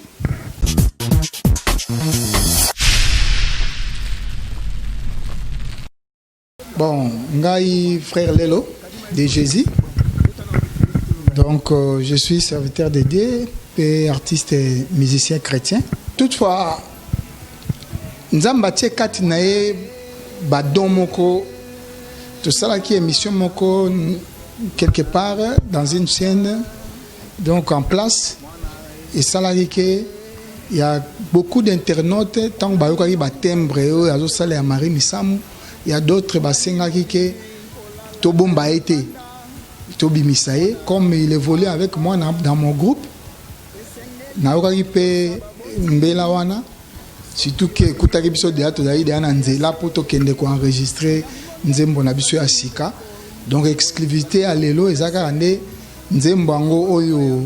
Bon, Ngai, frère Lelo de Jésus. Donc, je suis serviteur de Dieu et artiste et musicien chrétien. Toutefois, Nzambatie Katinae Badon Moko, tout ça qui est mission Moko quelque part dans une chaîne, donc en place. Et ça là il y a beaucoup d'internautes, tant que il y a timbre, il y a d'autres qui Tobomba été Tobi Misaye, comme il évolue avec moi dans mon groupe. Surtout que Koutaki biso de Atodaï de Ananzela pour tokende ko enregistrer Nzembo na biso ya Sika. Donc exclusivité à Lelo ezaka ande Nzembo ngo oyo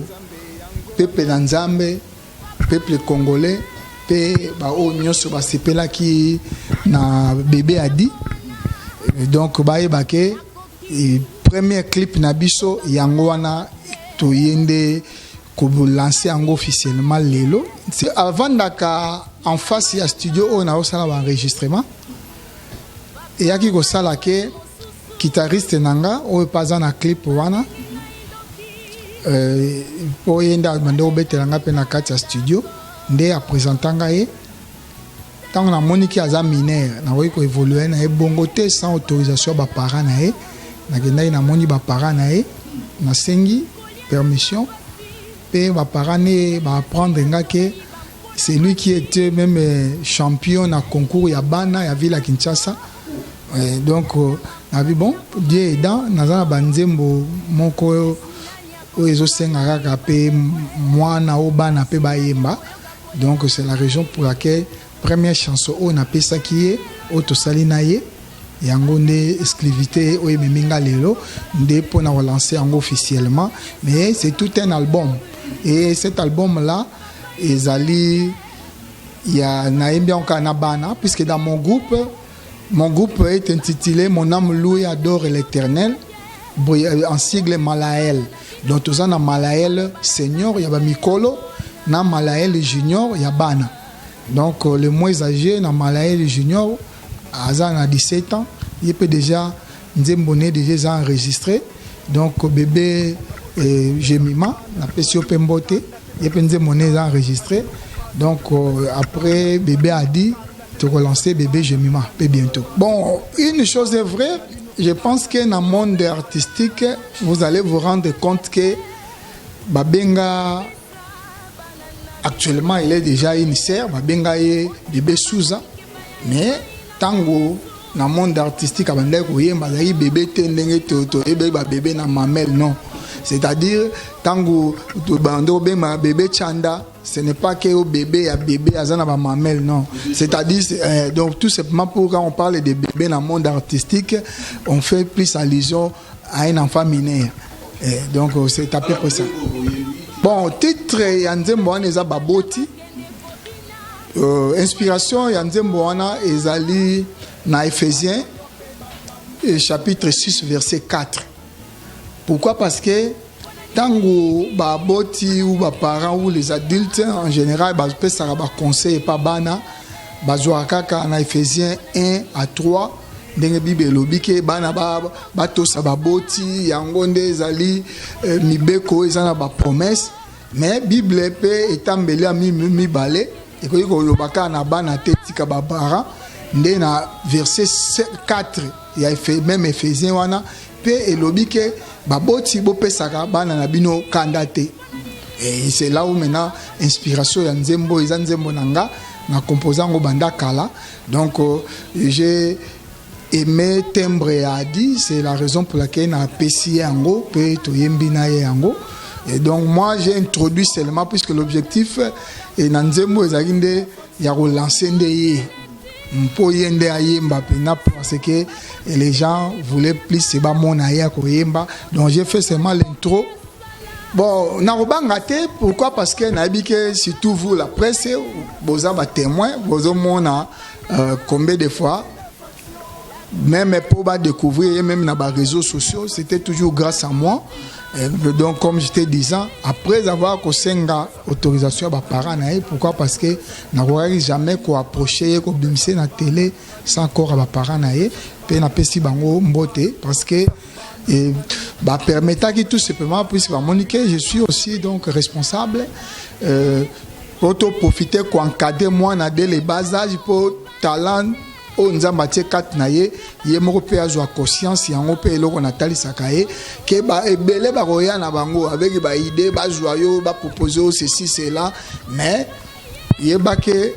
peuple Nzambe, peuple congolais, pe ba o nyonso ba sepela ki na Bébé Adi. Donc ba ebake premier clip na biso yango wana to yende ko lancer yango officiellement Lelo. C'est avant d'aka en face ya studio on a aussi l'enregistrement et yaki ko sala ke guitariste nanga o pas na clip wana po yenda bande obetelanga pe na kati ya studio nde a présentanga ye tant na moniki aza mineur na ko évoluer na bongo te sans autorisation ba parents na ye na genda na moni ba parents na ye na sengi permission pe ba parents ne ba prendre ngake. C'est lui qui était même champion dans le concours Yabana, il y ville à Kinshasa. Donc, on a vu bon, Dieu aidant, nous avons banzembo moko oezo sengara pe moi na obana pe bayemba. Donc c'est la région pour laquelle première chanson on a fait ça qui est auto salinaye yango nde exclusivité o meminga lelo nde pour na relancer yango officiellement, mais c'est tout un album et cet album là il y a Naïmbi Kanabana, puisque dans mon groupe est intitulé Mon âme loue et adore l'Éternel, en sigle Malaël. Donc, tout ça, dans Malaël Senior, il y a Mikolo, dans Malaël Junior, il y a Bana. Donc, le moins âgé, dans Malaël Junior, Azan a 17 ans, il peut déjà, Nzembone déjà enregistré. Donc, bébé Jemima, la Pessio Pembote, il peut Nzembone enregistré. Donc, après, bébé a dit, tu relancer bébé Jemima, bientôt. Bon, une chose est vraie, je pense que dans le monde artistique, vous allez vous rendre compte que Babenga, actuellement, il est déjà une sœur, Babenga est bébé Souza, mais tango, dans le monde artistique, bébé tendenge toto, bébé na mamelle, non. C'est-à-dire, tango, bébé Chanda, ce n'est pas que au bébé, à bébé, à zana mamelle, non. C'est-à-dire, donc tout simplement pour quand on parle de bébé dans le monde artistique, on fait plus allusion à un enfant mineur. Donc c'est à peu près ça. Bon, titre Yanzembo Eza Baboti. Inspiration Yanzembo Wana Ezali na Éphésiens, chapitre 6, verset 4. Pourquoi? Parce que tango baboti ou ba parents ou les adultes en général peut ça ba conseil pas bana bazwa kaka na Éphésiens 1 à 3 ndenge bible lobi ke bana ba to sa baboti yango nde ezali mibeko ezana ba promesse mais bible pe etambeli mi balé et ko lobaka na bana tetika ba parents nde na verset 4 il y a même Éphésiens wana pe elobi ke baboti bopesaka bana na bino kandate Et c'est là où maintenant inspiration ya nzembo eza nzembo nanga na composant au banda kala. Donc j'ai aimé timbre ya Adi, c'est la raison pour laquelle na pesi yango pe to yembi na yango. Et donc moi j'ai introduit seulement puisque l'objectif est na nzembo ezalinde ya relancer ndeye pour yende ayemba pena parce que les gens voulaient plus se ba mon aya ko yemba. Donc j'ai fait seulement l'intro. Bon, na robanga te, pourquoi? Parce que na que surtout vous la presse vous avez témoin, vous avez combien de fois même pour découvrir même dans les réseaux sociaux, c'était toujours grâce à moi. Et donc comme j'étais disant, après avoir kosenga autorisation à parents, pourquoi? Parce que na jamais ko approcher ko bimser na télé sans corps à parents naé, pe na pesi bango mbote parce que et permettant que tout simplement puisque je suis aussi donc responsable pour profiter pour encadrer moi na dès les bas âge pour talent on nzamba tie kat na ye moko pe azwa conscience yango pe eloko na tali sakaye ke ba ebele ba roya na bango avec ba idée ba joyeux ba proposer ceci cela mais yeba ke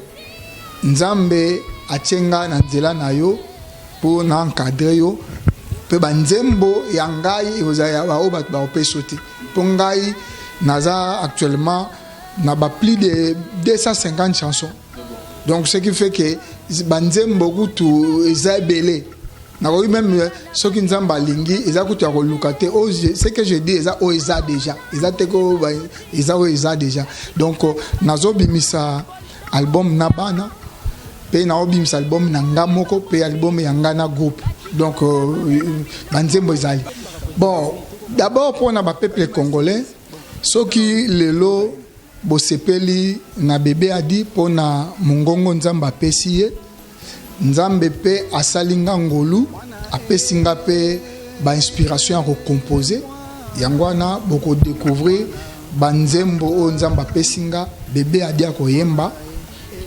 nzambe achenga na nzela na yo pour na encadrer yo pe banzembo ya ngai ozaya ba obat ba opesoti pour ngai naza actuellement na ba plus de 250 chansons. Donc ce qui fait que banzembo kutu eza belé na ko même ce qui nzamba lingi eza kutu ya kolukate o ce que je dis eza o eza déjà eza teko eza o eza déjà. Donc nazo bimisa album na bana pe na obimisa album na ngamoko pe album ya ngana groupe. Donc banzembo ezali bon d'abord pour na ba peuple congolais ceux qui lelo bosepeli na bébé Adi pour na mungongo nzamba pesi nzambe pe asalinga ngolu apesinga pe ba inspiration à recomposer yangwana boko découvrir banzembo o nzamba pesinga bébé Adi akoyemba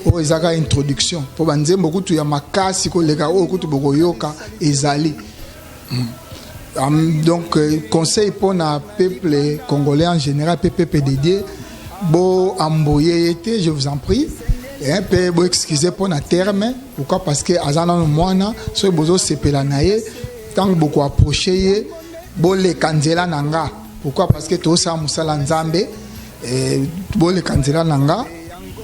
o ezaka introduction pour banzembo kutu ya makasi ko leka o kutu boko yoka ezali. Donc conseil pour na peuple congolais en général peuple dédié bo amboye été je vous en prie et un peu bo excusez pour na terme pourquoi? Parce que azana mwana so bozo sepela naye tant beaucoup approcher bo le kanzela nanga pourquoi? Parce que to sa musala nzambe bo le kanzela nanga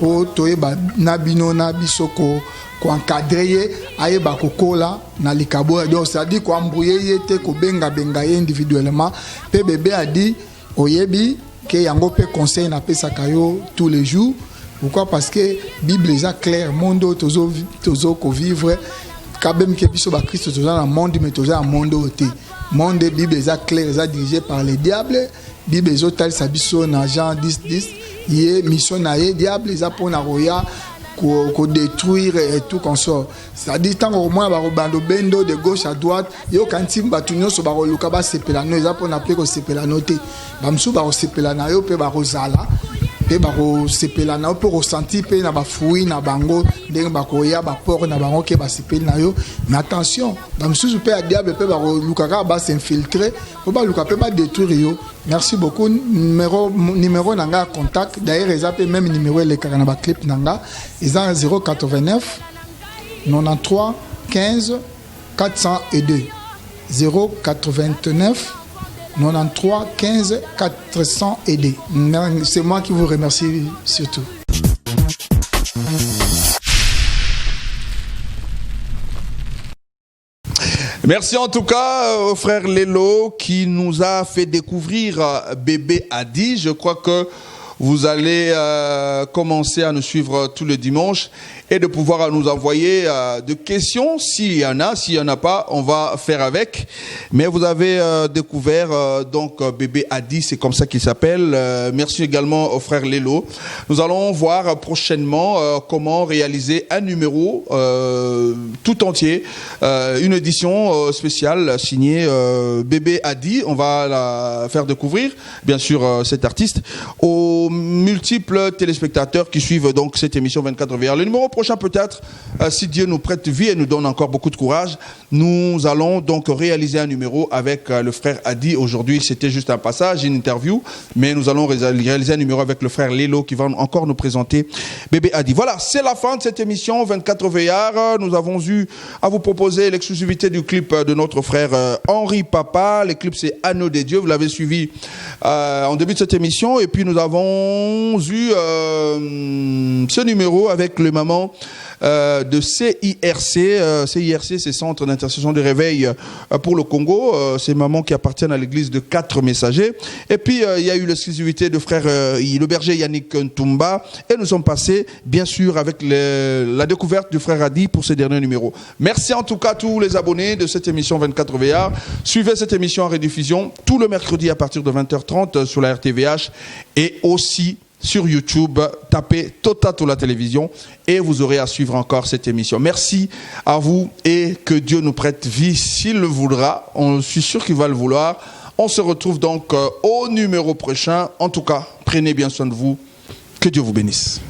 po toyeba na bino na bisoko ko encadrer ayeba kokola na likabo donc ça dit ko amboye été ko benga individuellement pe bébé a dit oyebi que yango pe conseil na pesa kayo tous les jours. Pourquoi? Parce que Bible est clair monde tozo ko vivre quand même que biso ba Christ tozo dans le monde mais tozo dans monde oté monde Bible est clair est dirigé par les diables. Bible est tal sa biso na Jean 10:10 yé mission na yé diable est pour na roya ko détruire et tout consort. C'est-à-dire tant au moins ba bando bendo de gauche à droite yo kantim batunyo so ba luka ba sepelano eza pour na pe ko sepelano te bamsu ba sepelana yo pe ba rozala pe ba ko sepelana pour ressentir pe na ba fui na bango ndenge ba ko ya ba port na bango ke ba sepelana yo. Mais attention bamsu pe a diable pe ba luka ka ba s'infiltrer po ba luka pe ba détruire yo. Merci beaucoup. Numéro nanga contact d'ailleurs eza pe même numéro le kana ba clip nanga eza 089 93 15 402 089 93 15 402. C'est moi qui vous remercie surtout. Merci en tout cas au frère Lelo qui nous a fait découvrir bébé Adi. Je crois que vous allez commencer à nous suivre tous les dimanches et de pouvoir nous envoyer de questions. S'il y en a pas, on va faire avec. Mais vous avez découvert donc bébé Adi, c'est comme ça qu'il s'appelle. Merci également au frère Lelo. Nous allons voir prochainement comment réaliser un numéro tout entier, une édition spéciale signée bébé Adi. On va la faire découvrir, bien sûr, cet artiste aux multiples téléspectateurs qui suivent donc cette émission 24 VR. Le numéro prochain peut-être, si Dieu nous prête vie et nous donne encore beaucoup de courage, nous allons donc réaliser un numéro avec le frère Adi. Aujourd'hui, c'était juste un passage, une interview, mais nous allons réaliser un numéro avec le frère Lélo qui va encore nous présenter bébé Adi. Voilà, c'est la fin de cette émission 24 Veillards. Nous avons eu à vous proposer l'exclusivité du clip de notre frère Henri Papa. Le clip, c'est Anneau des Dieux. Vous l'avez suivi en début de cette émission. Et puis, nous avons eu ce numéro avec le maman de CIRC. CIRC, c'est Centre d'intercession de réveil pour le Congo. C'est mamans qui appartiennent à l'église de 4 messagers. Et puis, il y a eu l'exclusivité de frère le berger Yannick Ntumba. Et nous sommes passés, bien sûr, avec la découverte du frère Adi pour ce dernier numéro. Merci en tout cas à tous les abonnés de cette émission 24 Veillards. Suivez cette émission en rediffusion tout le mercredi à partir de 20h30 sur la RTVH et aussi sur YouTube, tapez Totato la télévision et vous aurez à suivre encore cette émission. Merci à vous et que Dieu nous prête vie s'il le voudra. Je suis sûr qu'il va le vouloir. On se retrouve donc au numéro prochain. En tout cas, prenez bien soin de vous. Que Dieu vous bénisse.